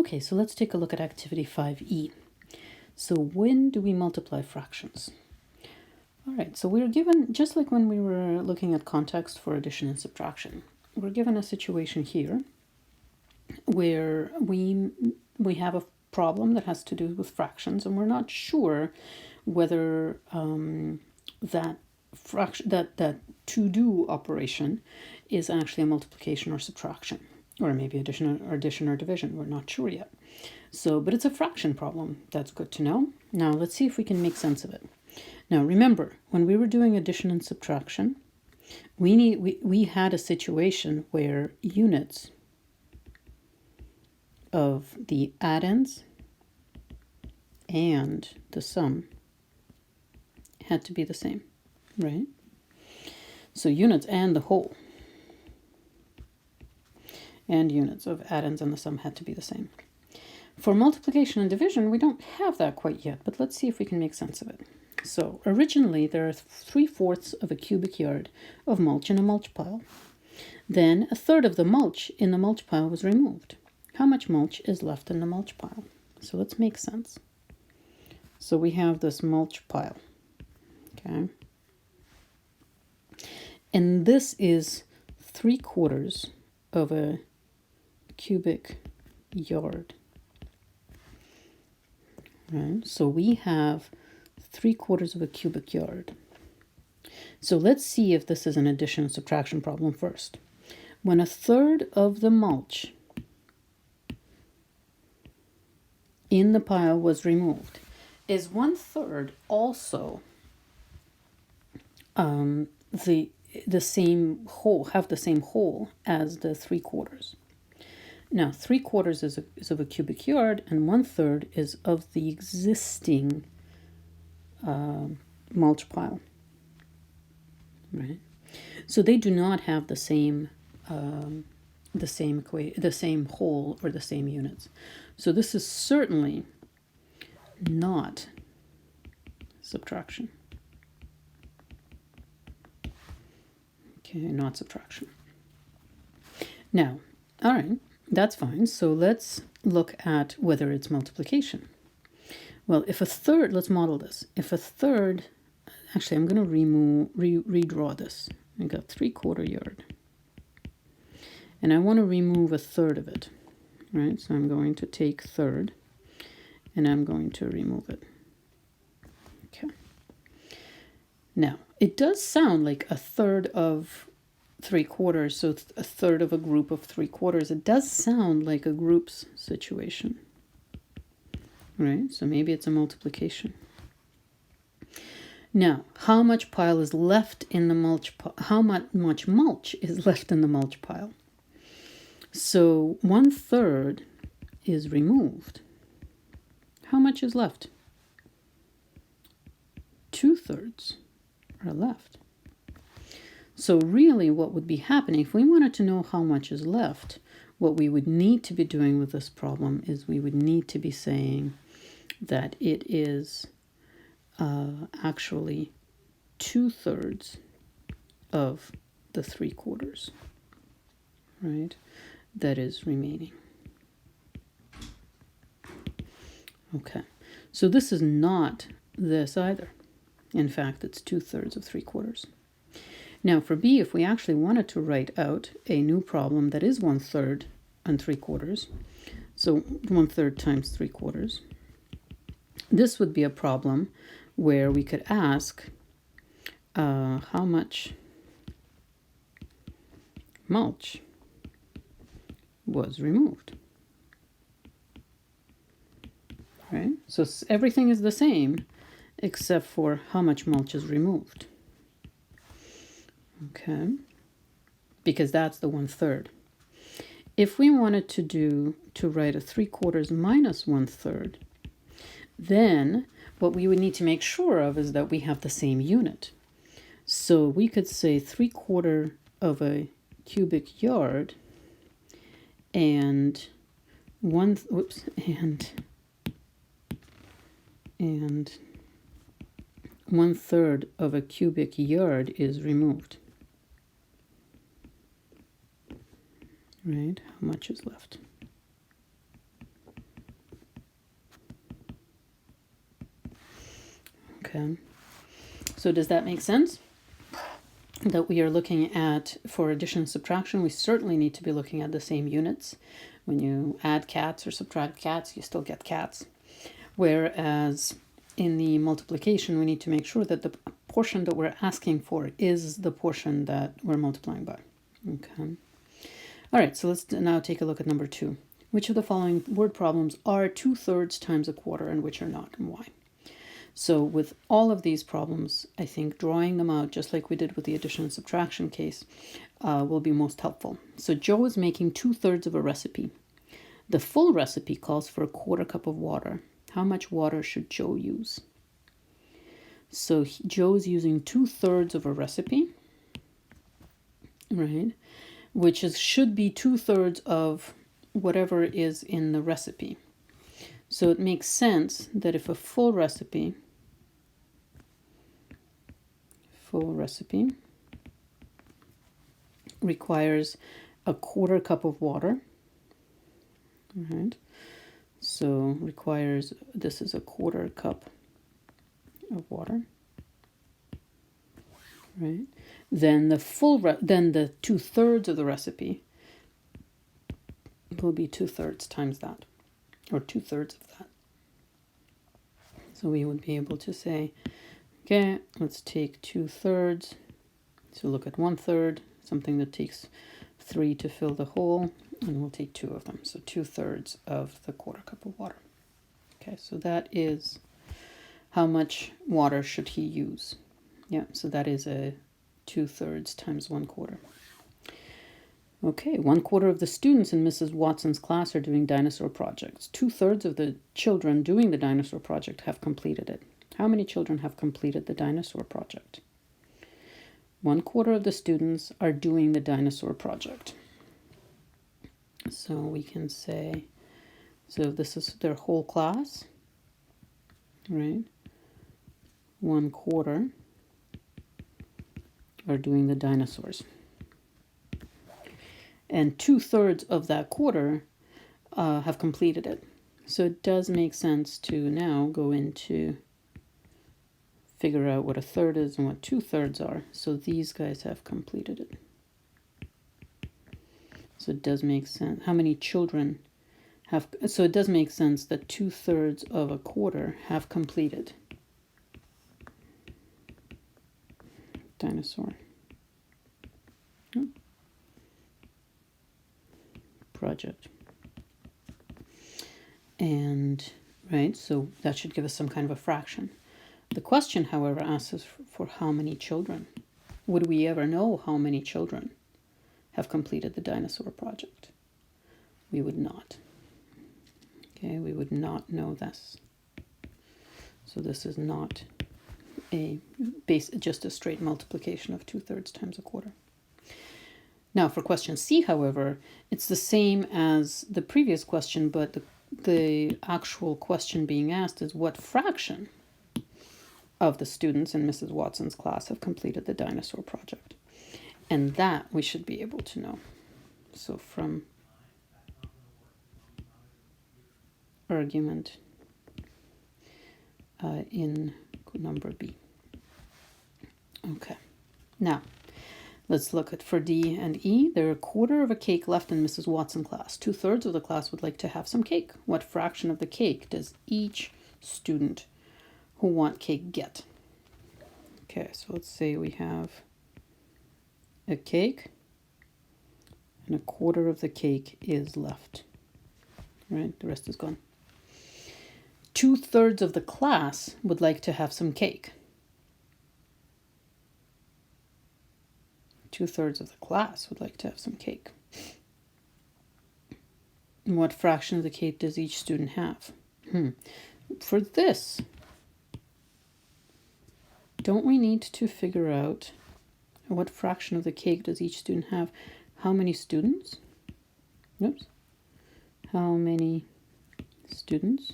Okay, so let's take a look at activity 5E. So when do we multiply fractions? All right, so we're given, just like when we were looking at context for addition and subtraction, we're given a situation here where we have a problem that has to do with fractions, and we're not sure whether that to-do operation is actually a multiplication or subtraction, or maybe addition or division. We're not sure yet. So, but it's a fraction problem. That's good to know. Now let's see if we can make sense of it. Now remember, when we were doing addition and subtraction, we had a situation where units of the addends and the sum had to be the same, right? So units and the whole and units of addends and the sum had to be the same. For multiplication and division, we don't have that quite yet, but let's see if we can make sense of it. So originally there are 3/4 of a cubic yard of mulch in a mulch pile. Then a third of the mulch in the mulch pile was removed. How much mulch is left in the mulch pile? So let's make sense. So we have this mulch pile, okay? And this is 3/4 of a cubic yard. Right? So we have 3/4 of a cubic yard. So let's see if this is an addition and subtraction problem first. When a third of the mulch in the pile was removed, is 1/3 also the same whole, have the same whole as the 3/4? Now 3/4 is of a cubic yard, and 1/3 is of the existing mulch pile, right? So they do not have the same whole or the same units. So this is certainly not subtraction. Okay, not subtraction. Now, all right, that's fine. So let's look at whether it's multiplication. Well, if a third, let's model this. If a third, actually, I'm going to redraw this. I got 3/4 yard. And I want to remove a third of it, right? So I'm going to take third, and I'm going to remove it. Okay. Now, it does sound like a third of 3/4, so a third of a group of 3/4. It does sound like a groups situation, right? So maybe it's a multiplication. Now, how much pile is left in the mulch pile? How much mulch is left in the mulch pile? So 1/3 is removed. How much is left? 2/3 are left. So really what would be happening, if we wanted to know how much is left, what we would need to be doing with this problem is we would need to be saying that it is actually 2/3 of the 3/4, right? That is remaining. Okay, so this is not this either. In fact, it's 2/3 of 3/4. Now for B, if we actually wanted to write out a new problem that is 1/3 and 3/4, so 1/3 times 3/4, this would be a problem where we could ask how much mulch was removed, right? So everything is the same except for how much mulch is removed. Okay, because that's the 1/3. If we wanted to write a 3/4 minus 1/3, then what we would need to make sure of is that we have the same unit. So we could say 3/4 of a cubic yard and 1/3 of a cubic yard is removed. Right? How much is left? Okay. So does that make sense? That we are looking at, for addition and subtraction, we certainly need to be looking at the same units. When you add cats or subtract cats, you still get cats. Whereas in the multiplication, we need to make sure that the portion that we're asking for is the portion that we're multiplying by. Okay. All right, so let's now take a look at number 2. Which of the following word problems are 2/3 times a quarter and which are not, and why? So with all of these problems, I think drawing them out, just like we did with the addition and subtraction case, will be most helpful. So Joe is making 2/3 of a recipe. The full recipe calls for a 1/4 cup of water. How much water should Joe use? So Joe's using 2/3 of a recipe, right? Which should be 2/3 of whatever is in the recipe. So it makes sense that if a full recipe requires a 1/4 cup of water, right? So requires, this is a 1/4 cup of water, right? Then then the 2/3 of the recipe will be 2/3 times that, or 2/3 of that. So we would be able to say, okay, let's take 2/3. So look at 1/3, something that takes 3 to fill the hole, and we'll take 2 of them. So 2/3 of the 1/4 cup of water. Okay, so that is how much water should he use? Yeah, so that is a 2/3 times 1/4. Okay, 1/4 of the students in Mrs. Watson's class are doing dinosaur projects. 2/3 of the children doing the dinosaur project have completed it. How many children have completed the dinosaur project? 1/4 of the students are doing the dinosaur project. So we can say, so this is their whole class, right? 1/4 are doing the dinosaurs. And 2/3 of that quarter have completed it. So it does make sense to now go into figure out what 1/3 is and what 2/3 are. So these guys have completed it. So it does make sense. How many children have, so it does make sense that 2/3 of a quarter have completed dinosaur project. And, right, so that should give us some kind of a fraction. The question, however, asks us for how many children. Would we ever know how many children have completed the dinosaur project? We would not. Okay, we would not know this. So this is not just a straight multiplication of 2/3 times a quarter. Now for question C, however, it's the same as the previous question, but the actual question being asked is what fraction of the students in Mrs. Watson's class have completed the dinosaur project? And that we should be able to know. So from argument in number B. Okay, now let's look at for D and E. There are 1/4 of a cake left in Mrs. Watson class. 2/3 of the class would like to have some cake. What fraction of the cake does each student who want cake get? Okay, so let's say we have a cake and 1/4 of the cake is left. Right, the rest is gone. 2/3 of the class would like to have some cake. 2/3 of the class would like to have some cake. And what fraction of the cake does each student have? For this, don't we need to figure out what fraction of the cake does each student have? How many students? Oops. How many students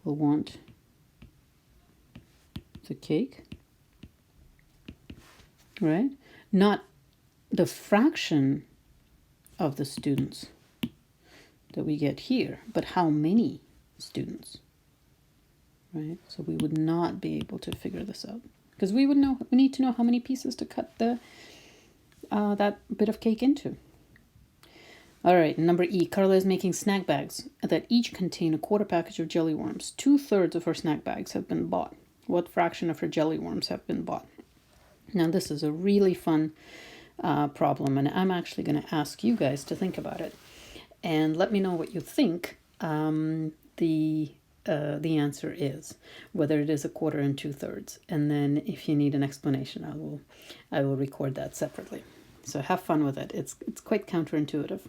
will want the cake? Right? Not the fraction of the students that we get here, but how many students, right? So we would not be able to figure this out because we need to know how many pieces to cut that bit of cake into. All right, number E. Carla is making snack bags that each contain a quarter package of jelly worms. 2/3 of her snack bags have been bought. What fraction of her jelly worms have been bought? Now, this is a really fun problem, and I'm actually going to ask you guys to think about it and let me know what you think the answer is, whether it is a quarter and 2/3. And then if you need an explanation, I will record that separately. So have fun with it. It's quite counterintuitive.